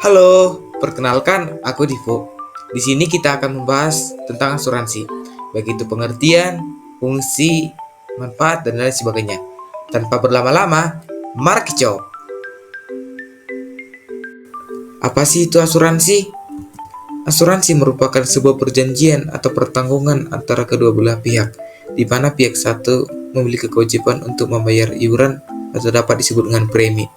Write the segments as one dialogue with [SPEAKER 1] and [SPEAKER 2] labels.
[SPEAKER 1] Halo, perkenalkan aku Divo. Di sini kita akan membahas tentang asuransi, baik itu pengertian, fungsi, manfaat, dan lain sebagainya. Tanpa berlama-lama, mari kita. Apa sih itu asuransi? Asuransi merupakan sebuah perjanjian atau pertanggungan antara kedua belah pihak, di mana pihak satu memiliki kewajiban untuk membayar iuran atau dapat disebut dengan premi,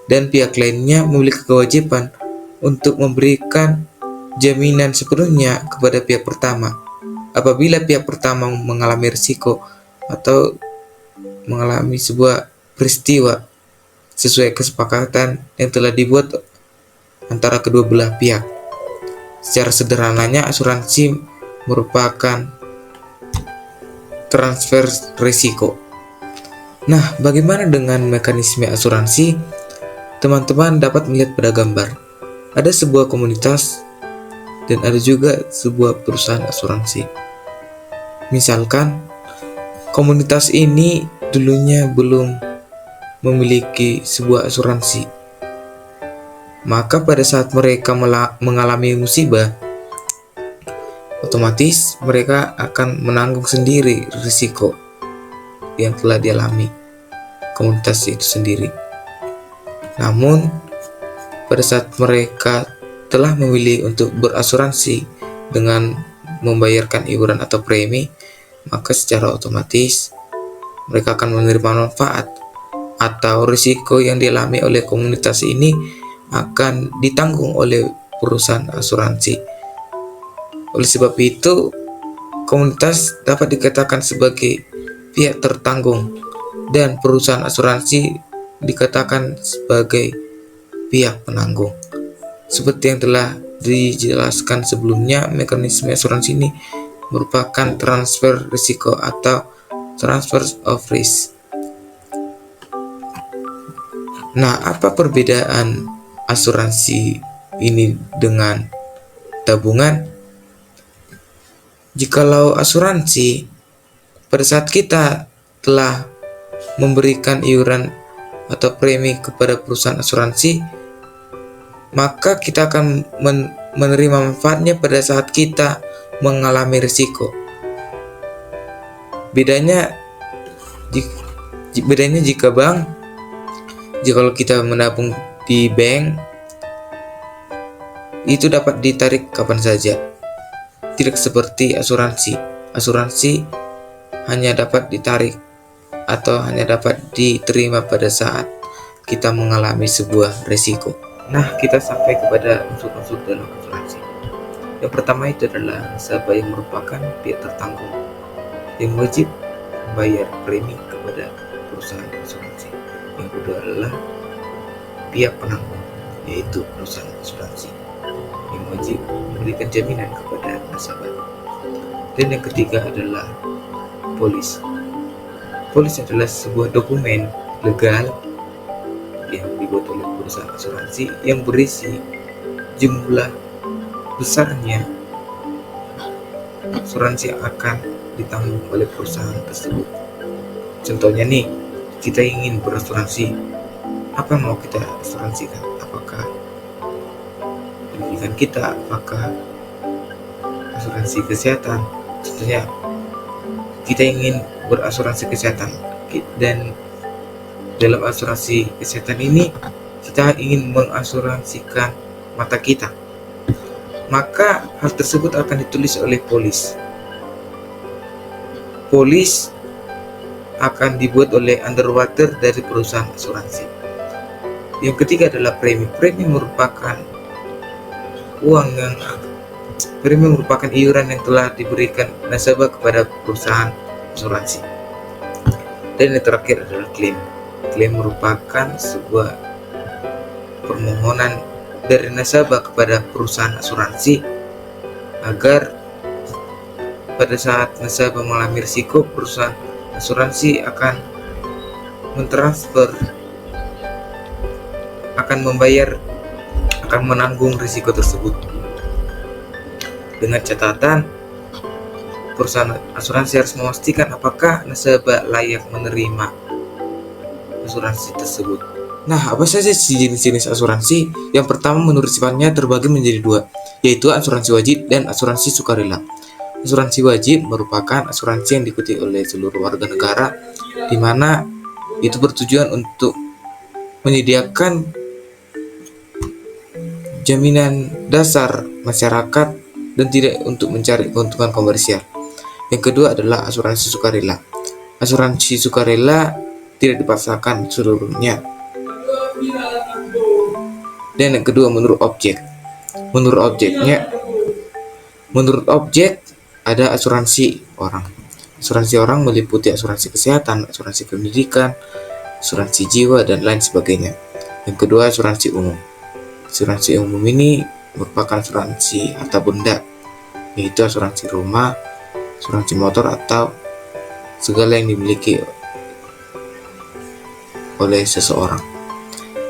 [SPEAKER 1] dan pihak lainnya memiliki kewajiban untuk memberikan jaminan sepenuhnya kepada pihak pertama apabila pihak pertama mengalami risiko atau mengalami sebuah peristiwa sesuai kesepakatan yang telah dibuat antara kedua belah pihak. Secara sederhananya, asuransi merupakan transfer risiko. Nah, bagaimana dengan mekanisme asuransi? Teman-teman dapat melihat pada gambar. Ada sebuah komunitas dan ada juga sebuah perusahaan asuransi. Misalkan, komunitas ini dulunya belum memiliki sebuah asuransi. Maka pada saat mereka mengalami musibah, otomatis mereka akan menanggung sendiri risiko yang telah dialami komunitas itu sendiri. Namun, pada saat mereka telah memilih untuk berasuransi dengan membayarkan iuran atau premi, maka secara otomatis mereka akan menerima manfaat atau risiko yang dialami oleh komunitas ini akan ditanggung oleh perusahaan asuransi. Oleh sebab itu, komunitas dapat dikatakan sebagai pihak tertanggung dan perusahaan asuransi dikatakan sebagai pihak penanggung. Seperti yang telah dijelaskan sebelumnya, mekanisme asuransi ini merupakan transfer risiko atau transfer of risk. Nah, apa perbedaan asuransi ini dengan tabungan? Jikalau asuransi, pada saat kita telah memberikan iuran atau premi kepada perusahaan asuransi, maka kita akan menerima manfaatnya pada saat kita mengalami risiko. Bedanya jika kalau kita menabung di bank, itu dapat ditarik kapan saja. Tidak seperti asuransi. Asuransi hanya dapat ditarik atau hanya dapat diterima pada saat kita mengalami sebuah risiko. Nah, kita sampai kepada unsur-unsur dalam asuransi. Yang pertama itu adalah nasabah yang merupakan pihak tertanggung yang wajib membayar premi kepada perusahaan asuransi. Yang kedua adalah pihak penanggung, yaitu perusahaan asuransi yang wajib memberikan jaminan kepada nasabah. Dan yang ketiga adalah polis. Polis adalah sebuah dokumen legal yang dibuat oleh perusahaan asuransi yang berisi jumlah besarnya asuransi yang akan ditanggung oleh perusahaan tersebut. Contohnya nih, kita ingin berasuransi, apa yang mau kita asuransikan? Apakah pendidikan kita, apakah asuransi kesehatan? Contohnya, kita ingin berasuransi kesehatan, dan dalam asuransi kesehatan ini kita ingin mengasuransikan mata kita, maka hal tersebut akan ditulis oleh polis. Polis akan dibuat oleh underwriter dari perusahaan asuransi. Yang ketiga adalah premi. Premi merupakan iuran yang telah diberikan nasabah kepada perusahaan asuransi. Dan yang terakhir adalah klaim. Klaim merupakan sebuah permohonan dari nasabah kepada perusahaan asuransi agar pada saat nasabah mengalami risiko, perusahaan asuransi akan menanggung risiko tersebut. Dengan catatan, perusahaan asuransi harus memastikan apakah nasabah layak menerima asuransi tersebut. Nah, apa saja sih jenis-jenis asuransi? Yang pertama, menurut sifatnya terbagi menjadi dua, yaitu asuransi wajib dan asuransi sukarela. Asuransi wajib merupakan asuransi yang diikuti oleh seluruh warga negara, di mana itu bertujuan untuk menyediakan jaminan dasar masyarakat dan tidak untuk mencari keuntungan komersial. Yang kedua adalah asuransi sukarela. Asuransi sukarela tidak dipaksakan seluruhnya. Dan yang kedua, menurut objek. Menurut objek ada asuransi orang. Asuransi orang meliputi asuransi kesehatan, asuransi pendidikan, asuransi jiwa, dan lain sebagainya. Yang kedua, asuransi umum. Asuransi umum ini merupakan asuransi harta benda, yaitu asuransi rumah, asuransi motor, atau segala yang dimiliki oleh seseorang.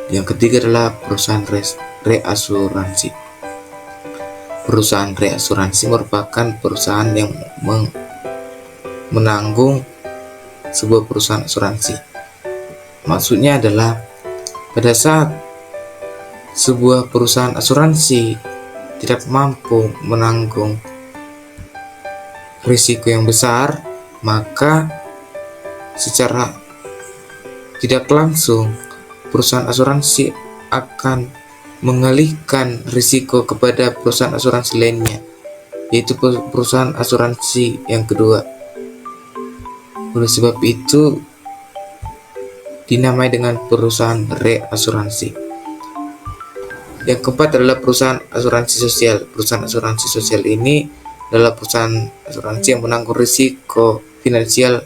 [SPEAKER 1] Yang ketiga adalah perusahaan reasuransi. Perusahaan reasuransi merupakan perusahaan yang menanggung sebuah perusahaan asuransi. Maksudnya adalah pada saat sebuah perusahaan asuransi tidak mampu menanggung risiko yang besar, maka secara tidak langsung perusahaan asuransi akan mengalihkan risiko kepada perusahaan asuransi lainnya, yaitu perusahaan asuransi yang kedua. Oleh sebab itu dinamai dengan perusahaan reasuransi. Yang keempat adalah perusahaan asuransi sosial. Perusahaan asuransi sosial ini adalah perusahaan asuransi yang menanggung risiko finansial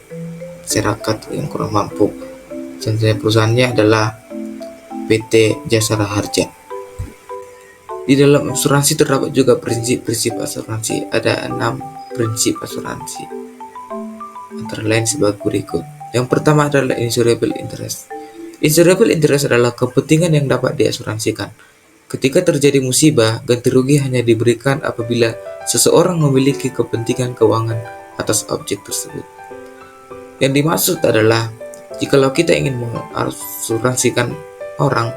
[SPEAKER 1] masyarakat yang kurang mampu. Contohnya perusahaannya adalah PT Jasara Harja. Di dalam asuransi terdapat juga prinsip-prinsip asuransi. Ada 6 prinsip asuransi, antara lain sebagai berikut. Yang pertama adalah insurable interest. Insurable interest adalah kepentingan yang dapat diasuransikan. Ketika terjadi musibah, ganti rugi hanya diberikan apabila seseorang memiliki kepentingan keuangan atas objek tersebut. Yang dimaksud adalah, jikalau kita ingin mengasuransikan orang,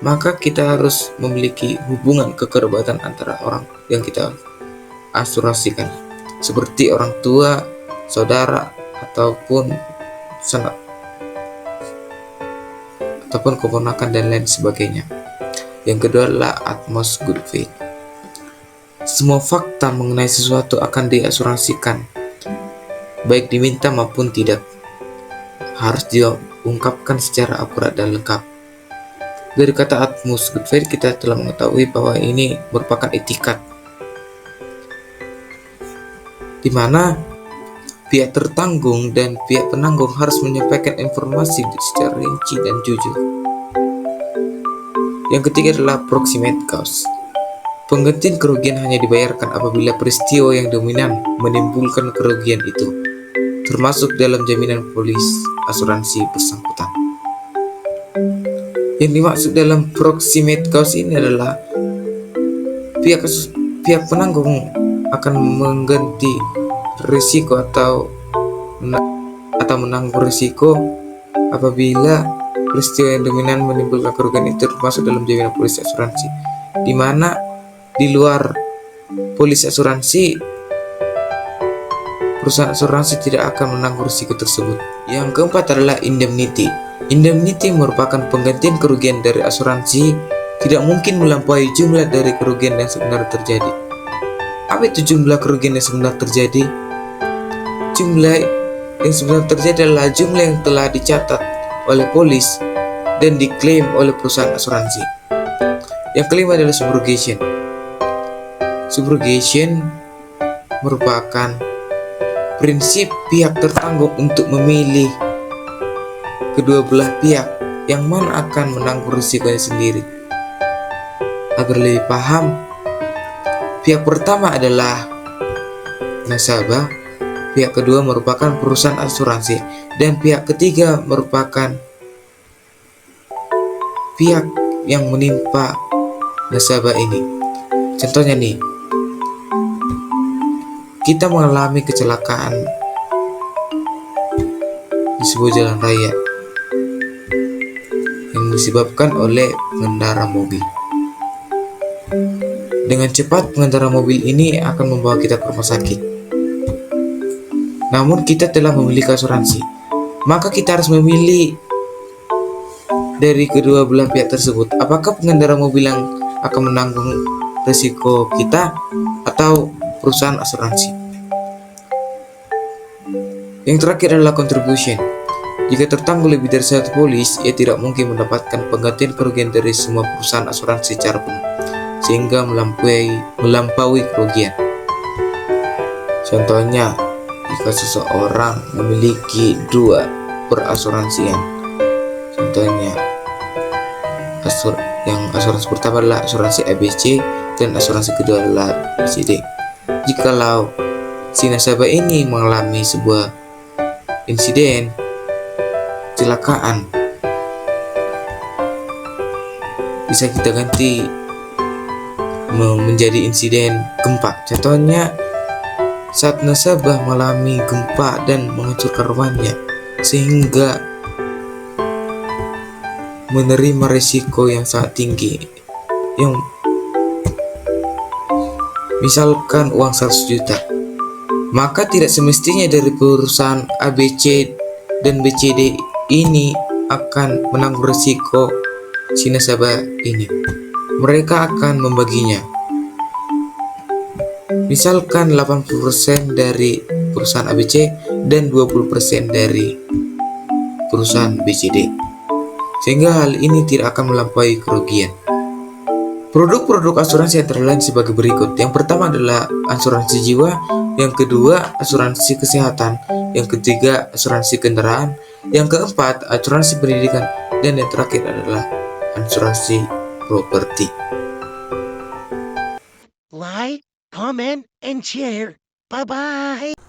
[SPEAKER 1] maka kita harus memiliki hubungan kekerabatan antara orang yang kita asuransikan, seperti orang tua, saudara, ataupun sanak, ataupun keponakan dan lain sebagainya. Yang kedua adalah utmost good faith. Semua fakta mengenai sesuatu akan diasuransikan, baik diminta maupun tidak, harus diungkapkan secara akurat dan lengkap. Dari kata utmost good faith kita telah mengetahui bahwa ini merupakan etikat, di mana pihak tertanggung dan pihak penanggung harus menyampaikan informasi secara rinci dan jujur. Yang ketiga adalah proximate cause. Penggantian kerugian hanya dibayarkan apabila peristiwa yang dominan menimbulkan kerugian itu, termasuk dalam jaminan polis asuransi bersangkutan. Yang dimaksud dalam proximate cause ini adalah pihak penanggung akan mengganti risiko atau menanggung risiko apabila peristiwa yang dominan menimbulkan kerugian itu termasuk dalam jaminan polis asuransi, di mana di luar polis asuransi, perusahaan asuransi tidak akan menanggung risiko tersebut. Yang keempat adalah indemnity. Indemnity merupakan penggantian kerugian dari asuransi, tidak mungkin melampaui jumlah dari kerugian yang sebenarnya terjadi. Apa itu jumlah kerugian yang sebenarnya terjadi? Jumlah yang sebenarnya terjadi adalah jumlah yang telah dicatat oleh polis dan diklaim oleh perusahaan asuransi. Yang kelima adalah subrogation. Subrogation merupakan prinsip pihak tertanggung untuk memilih kedua belah pihak yang mana akan menanggung risikonya sendiri. Agar lebih paham, pihak pertama adalah nasabah, pihak kedua merupakan perusahaan asuransi, dan pihak ketiga merupakan pihak yang menimpa nasabah ini. Contohnya nih, kita mengalami kecelakaan di sebuah jalan raya yang yang disebabkan oleh pengendara mobil. Dengan cepat, pengendara mobil ini akan membawa kita ke rumah sakit. Namun kita telah memiliki asuransi, maka kita harus memilih dari kedua belah pihak tersebut. Apakah pengendara mobil yang akan menanggung risiko kita atau perusahaan asuransi? Yang terakhir adalah contribution. Jika tertangguh lebih dari satu polis, ia tidak mungkin mendapatkan penggantian kerugian dari semua perusahaan asuransi secara penuh, sehingga melampaui kerugian. Contohnya, jika seseorang memiliki dua perasuransian, contohnya yang asuransi pertama adalah asuransi ABC dan asuransi kedua adalah BCD. Jikalau si nasabah ini mengalami sebuah insiden kecelakaan, bisa kita ganti menjadi insiden gempa. Contohnya, saat nasabah mengalami gempa dan menghancurkan rumahnya sehingga menerima risiko yang sangat tinggi, yang misalkan uang 100 juta, maka tidak semestinya dari perusahaan ABC dan BCD ini akan menanggung risiko si nasabah ini. Mereka akan membaginya. Misalkan 80% dari perusahaan ABC dan 20% dari perusahaan BCD. Sehingga hal ini tidak akan melampaui kerugian. Produk-produk asuransi antara lain sebagai berikut. Yang pertama adalah asuransi jiwa, yang kedua asuransi kesehatan, yang ketiga asuransi kendaraan, yang keempat asuransi pendidikan, dan yang terakhir adalah asuransi properti.
[SPEAKER 2] Like, comment, and share. Bye-bye.